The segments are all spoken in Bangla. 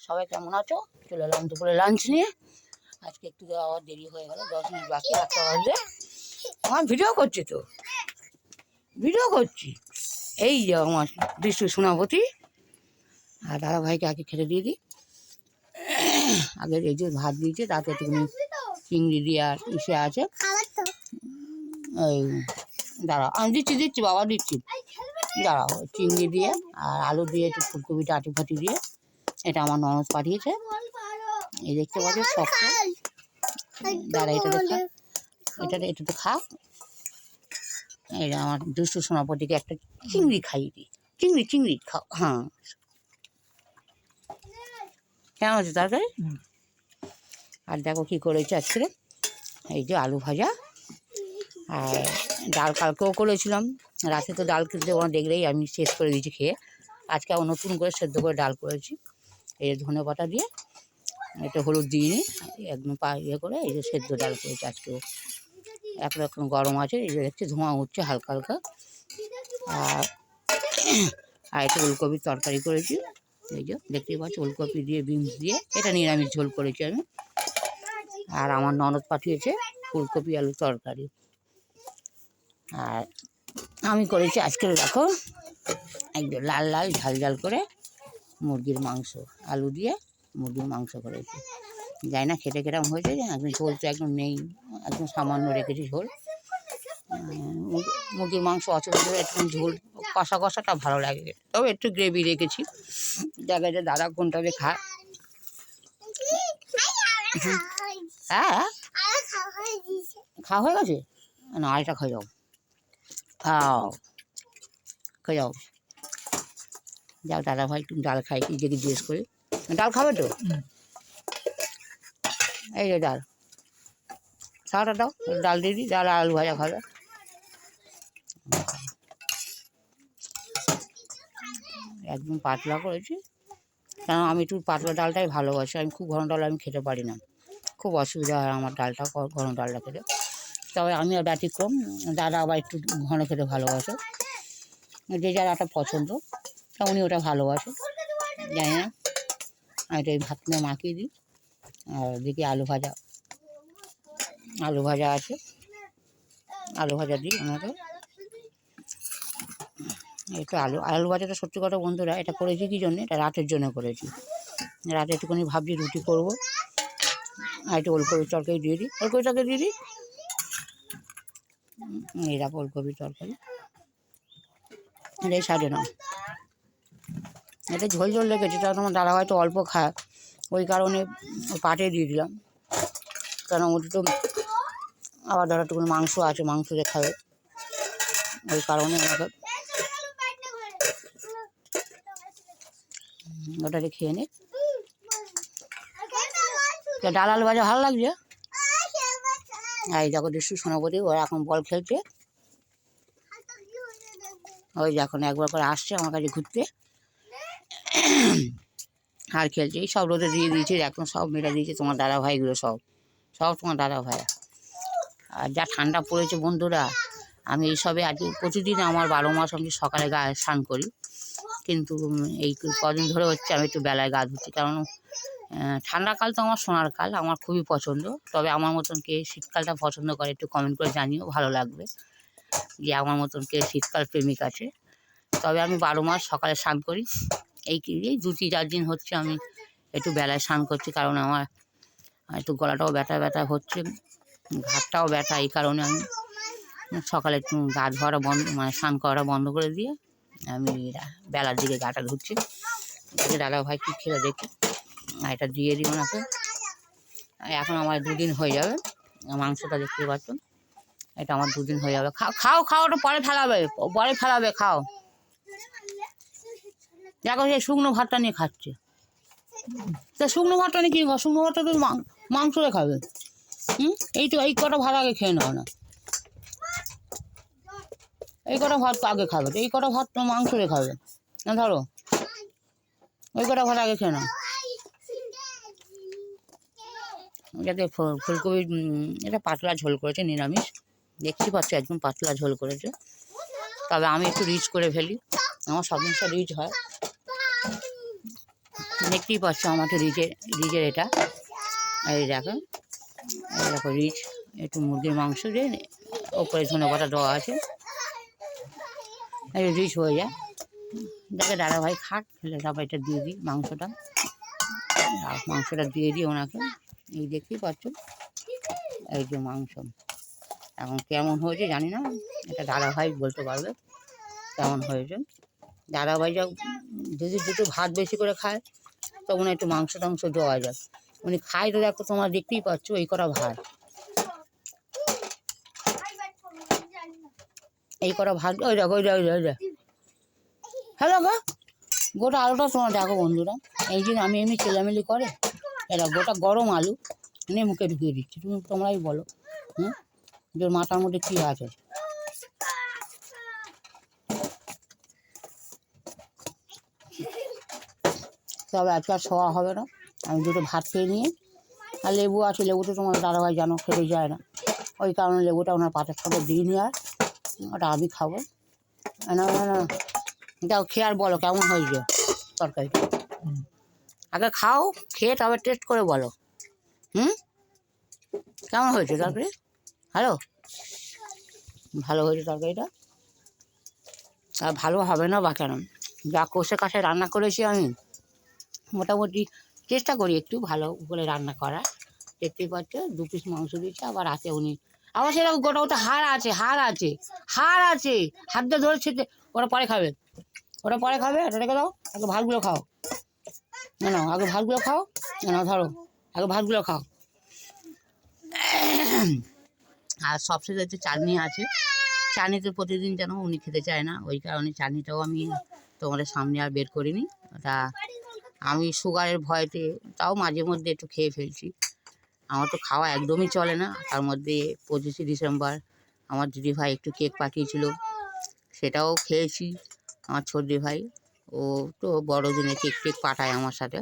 সবাই কেমন আছো? চলে এলাম দুপুরে লাঞ্চ নিয়ে। আজকে একটু আবার দেরি হয়ে গেল, 10 মিনিট বাকি, 1টা বাজে। আমার ভিডিও করছি তো, ভিডিও করছি। এই যে আমার দৃষ্টি সোনাপতি আর দাদা ভাইকে আগে খেতে দিয়ে দিই। আগে এই যে ভাত দিয়েছে, তাতে একটুখানি চিংড়ি দিয়ে আর ইসে আছে। এই দাঁড়াও, আমি দিচ্ছি বাবা, দিচ্ছি, দাঁড়াও। চিংড়ি দিয়ে আর আলু দিয়ে একটু ফুলকপিটা আটি ফাটি দিয়ে, এটা আমার ননদ পাঠিয়েছে। এই দেখতে পাচ্ছ শক্ত, দাঁড়া, এটাতে খা। এটা আমার দুষ্টু সোনাপতিকে একটা চিংড়ি খাইয়ে দিই। চিংড়ি খাও। হ্যাঁ, কেমন আছে তরকারি? আর দেখো কী করেছে আজকে, এই যে আলু ভাজা আর ডাল। কালকেও করেছিলাম, রাতে তো ডাল কিনতে দেখলেই আমি শেষ করে দিয়েছি খেয়ে। আজকে আবার নতুন করে সেদ্ধ করে ডাল করেছি। এই ধনে পাতা দিয়ে, একটু হলুদ দিইনি, একদম ইয়ে করে এই যে সেদ্ধ ডাল করেছি আজকেও। একরকম গরম আছে, এই যে দেখছি ধোঁয়া উঠছে হালকা হালকা। আর একটু ওলকপির তরকারি করেছি, এই যে দেখতেই পাচ্ছি, ওলকপি দিয়ে বিনস দিয়ে, এটা নিরামিষ ঝোল করেছি আমি। আর আমার ননদ পাঠিয়েছে ফুলকপি আলু তরকারি। আর আমি করেছি আজকে দেখো একদম লাল লাল ঝাল ঝাল করে মুরগির মাংস, আলু দিয়ে মুরগির মাংস করেছি। যাই না খেতে কেরম হয়েছে, একদম ঝোল তো একদম নেই, একদম সামান্য রেখেছি ঝোল। মুরগির মাংস অচল একটু ঝোল কষা কষাটা ভালো লাগে, তবে একটু গ্রেভি রেখেছি। দেখা যায় দাদা কোনটাবে খায়। হ্যাঁ, খাওয়া হয়ে গেছে না? আরেকটা খাই যাও, খাই যাও। যাও দাদা ভাই একটু ডাল খাই, কি দেখি জিজ্ঞেস করি, ডাল খাবে তো? এই যে ডাল, খাওয়াটা দাও, ডাল দিয়ে দিই, ডাল আলু ভাজা খাবে। একদম পাতলা করেছি, কারণ আমি একটু পাতলা ডালটাই ভালোবাসি। আমি খুব ঘন ডাল আমি খেতে পারি না, খুব অসুবিধা হয় আমার ডালটা, ঘন ডালটা খেতে। তবে আমি আর ব্যতিক্রম, দাদা আবার একটু ঘন খেতে ভালোবাসে। যে যার একটা পছন্দ, তা উনি ওটা ভালোবাসে, জানি না। আমি তো এই ভাত নিয়ে মাখিয়ে দিই। আর দেখি আলু ভাজা আছে, আলু ভাজা দিই ওনাকে। একটু আলু ভাজাটা সত্যি কথা বন্ধুরা, এটা করেছি কী জন্যে, এটা রাতের জন্য করেছি। রাতে একটুখানি ভাবছি রুটি করবো, আর একটু ওলকপির তরকারি দিয়ে দিই, এই রাখো ওলকপির তরকারি, এই সাইডে নাও। এটা ঝোল ঝোল রেখেছি, তা তোমার দাদা হয়তো অল্প খায়, ওই কারণে পাটে দিয়ে দিলাম। কারণ ওটা তো আবার ধরো একটুকুনি মাংস আছে, মাংস দিয়ে খাবে, ওই কারণে আমাকে ওটাকে খেয়ে নে। ডাল আলু ভাজা ভালো লাগছে। এই দেখো দৃষ্টি সোনাপতি, ওরা এখন বল খেলছে। ওই যে এখন একবার করে আসছে আমার কাছে ঘুরতে আর খেলছে। এই সব রোদে দিয়ে দিয়েছে, এখন সব মেরে দিয়েছে তোমার দাদা ভাইগুলো, সব তোমার দাদা ভাইয়া। আর যা ঠান্ডা পড়েছে বন্ধুরা, আমি এইসবে আজকে প্রতিদিন আমার 12 মাস আমি সকালে গায়ে স্নান করি, কিন্তু এই কদিন ধরে হচ্ছে আমি একটু বেলায় গা ধুচ্ছি। কারণ ঠান্ডাকাল তো আমার সোনার কাল, আমার খুবই পছন্দ। তবে আমার মতন কে শীতকালটা পছন্দ করে একটু কমেন্ট করে জানিও, ভালো লাগবে যে আমার মতন কে শীতকাল প্রেমিক আছে। তবে আমি 12 মাস সকালে স্নান করি। এই 2-4 দিন হচ্ছে আমি একটু বেলায় স্নান করছি, কারণ আমার একটু গলাটাও ব্যথা হচ্ছে, ঘাটটাও ব্যথা। এই কারণে আমি সকালে একটু গা ধোয়াটা বন্ধ, স্নান করাটা বন্ধ করে দিয়ে আমি বেলার দিকে গাটা ধুচ্ছি। দাদা ভাই কী খেলে দেখি, এটা দিয়ে দিই ওনাকে। এখন আমার 2 দিন হয়ে যাবে, মাংসটা দেখতে পাচ্ছ, এটা আমার 2 দিন হয়ে যাবে। খাও, ওটা পরে ফেলাবে, খাও। দেখো সেই শুকনো ভাতটা নিয়ে খাচ্ছে, তা শুকনো ভাতটা নিয়ে কী, শুকনো ভাতটা তো মাংস রে খাবে। এই কটা ভাত আগে খেয়ে নাও না, এই কটা ভাত আগে খাবে, এই কটা ভাত মাংস রে খাবে না, ধরো ওই কটা ভাত আগে খেয়ে নাও। যাতে ফুলকপি, এটা পাতলা ঝোল করেছে, নিরামিষ, দেখতে পাচ্ছ একদম পাতলা ঝোল করেছে। তবে আমি একটু রিচ করে ফেলি, আমার সব জিনিসটা রিচ হয়, দেখতেই পাচ্ছ আমাকে রিচের এটা, এই দেখো রিচ, একটু মুরগির মাংস দিয়ে ওপরে ধনে পাতা দেওয়া আছে, এই রিচ হয়ে যায়। দেখে দাদাভাই খাক, খেলে তারপর এটা দিয়ে দিই মাংসটা, আর মাংসটা দিয়ে দিই ওনাকে। এই দেখতেই পাচ্ছ এই যে মাংস, এখন কেমন হয়েছে জানি না, এটা দাদাভাই বলতে পারবে কেমন হয়েছে। দাদাভাই যা যদি দুটো ভাত বেশি করে খায় তখন একটু মাংস টাংস দেওয়া যায়, উনি খায় তো দেখো তোমরা দেখতেই পাচ্ছ এই করা ভাত, এই করা ভাত, ওই দেখো ওই দেখ হ্যাঁ দেখো গোটা আলুটা তোমার দেখো বন্ধুরা, এই যে আমি এমনি চেলামেলি করে এরা গোটা গরম আলু এনে মুখে ঢুকিয়ে দিচ্ছি, তোমরাই বলো যে মাথার মধ্যে কী আছে। তবে আজকে আর শোয়া হবে না, আমি দুটো ভাত খেয়ে নিয়ে, আর লেবু আছে, লেবুটা তোমার দাদাভাই জানো খেতে যায় না, ওই কারণে লেবুটা ওনার পাতের সাথে দিয়ে নিয়ে, আর ওটা আমি খাবো না না। যাও খেয়ে আর বলো কেমন হয়েছে তরকারিটা, আগে খাও, খেয়ে তবে টেস্ট করে বলো কেমন হয়েছে তরকারি। হ্যালো, ভালো হয়েছে তরকারিটা, আর ভালো হবে না বা কেন, যা কষে কাষে রান্না করেছি আমি, মোটামুটি চেষ্টা করি একটু ভালো করে রান্না করা। দেখতেই পাচ্ছ 2 পিস মাংস দিয়েছে, আবার আছে উনি, আবার সেরকম গোটা ওটা হাড় আছে হাত দিয়ে ধরে ছেড়ে, ওরা পরে খাবে এটা রেখে দাও, আগে ভাতগুলো খাও না, আগে ভাতগুলো খাও না, ধরো আগে ভাতগুলো খাও। আর সবশেষে হচ্ছে চাটনি আছে, চাটনিতে প্রতিদিন যেন উনি খেতে চায় না, ওই কারণে চাটনিটাও আমি তোমাদের সামনে আর বের করিনি, ওটা আমি সুগারের ভয়তে তাও মাঝে মধ্যে একটু খেয়ে ফেলছি, আমার তো খাওয়া একদমই চলে না। তার মধ্যে 25শে ডিসেম্বর আমার দিদিভাই একটু কেক পাঠিয়েছিল, সেটাও খেয়েছি। আমার ছোট ভাই ও তো বড়দিনে কেক পাঠায় আমার সাথে,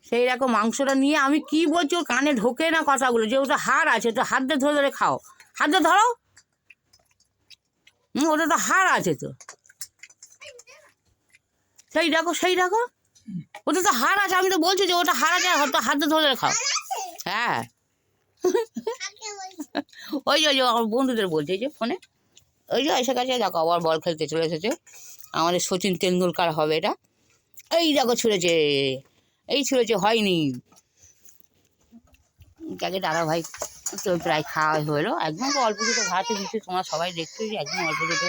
সেই রকম মাংসটা নিয়ে আমি কি বলছি ওর কানে ঢোকে না কথাগুলো, যে ওটা হাড় আছে, তো হাত দিয়ে ধরে খাও, হাত দিয়ে ধরো, ওটা তো হাড় আছে তো, সেই দেখো ওটা তো হাড় আছে, আমি তো বলছি যে ওটা হাড় আছে, হাত দিয়ে ধরে খাও। হ্যাঁ ওই যে আমার বন্ধুদের বলছে যে ফোনে, ওই যে এসে গেছে দেখো আবার বল খেলতে চলে এসেছে, আমাদের সচিন তেন্ডুলকার হবে এটা, এই দেখো ছুঁড়েছে হয়নি, যাকে দাদাভাই তো প্রায় খাওয়া হলো, একদম তো অল্প দুটো ভাত দিচ্ছি, তোমরা সবাই দেখছো যে একদম অল্প দুটো,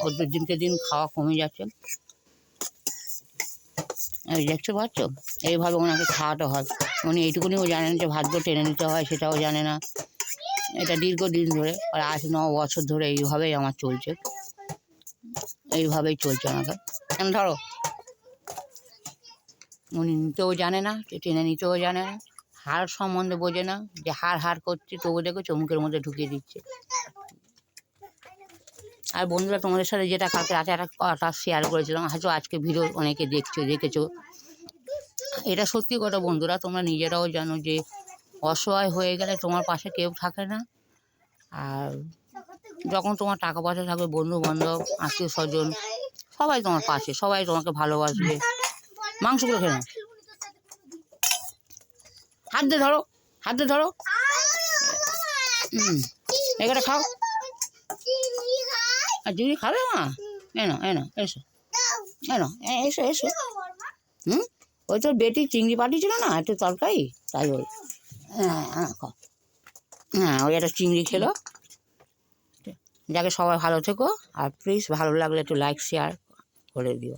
ওর দিনকে দিন খাওয়া কমে যাচ্ছে, এই দেখতে পাচ্ছ, এইভাবে ওনাকে খাওয়াতে হয়, উনি এইটুকুনিও জানেন যে ভাতগুলো টেনে নিতে হয় সেটাও জানে না, এটা দীর্ঘদিন ধরে আর 8-9 বছর ধরে এইভাবেই আমার চলছে, এইভাবেই চলছে আমাকে। ধরো উনি নিতেও জানে না, টেনে নিতেও জানে না, হাড় সম্বন্ধে বোঝে না, যে হাড় করছে তবু দেখো চমুকের মধ্যে ঢুকিয়ে দিচ্ছে। আর বন্ধুরা তোমাদের সাথে যেটা কালকে রাতে একটা কথা শেয়ার করেছিলাম, হয়তো আজকে ভিডিও অনেকে দেখেছো, এটা সত্যি কথা বন্ধুরা, তোমরা নিজেরাও জানো যে অসহায় হয়ে গেলে তোমার পাশে কেউ থাকে না, আর যখন তোমার টাকা পয়সা থাকবে বন্ধু বান্ধব আত্মীয় স্বজন সবাই তোমার পাশে, সবাই তোমাকে ভালোবাসবে। মাংসগুলো খেয়ে নাও, হাত দিয়ে ধরো এখানে খাও, আর দিদি খাবে মা, এনো এসো এসো ওই তোর বেটি চিংড়ি পাঠিয়েছিল না একটু তরকারি, তাই ওই ওই একটা চিংড়ি খেলো। যাকে সবাই ভালো থেকো, আর প্লিজ ভালো লাগলে একটু লাইক শেয়ার করে দিও।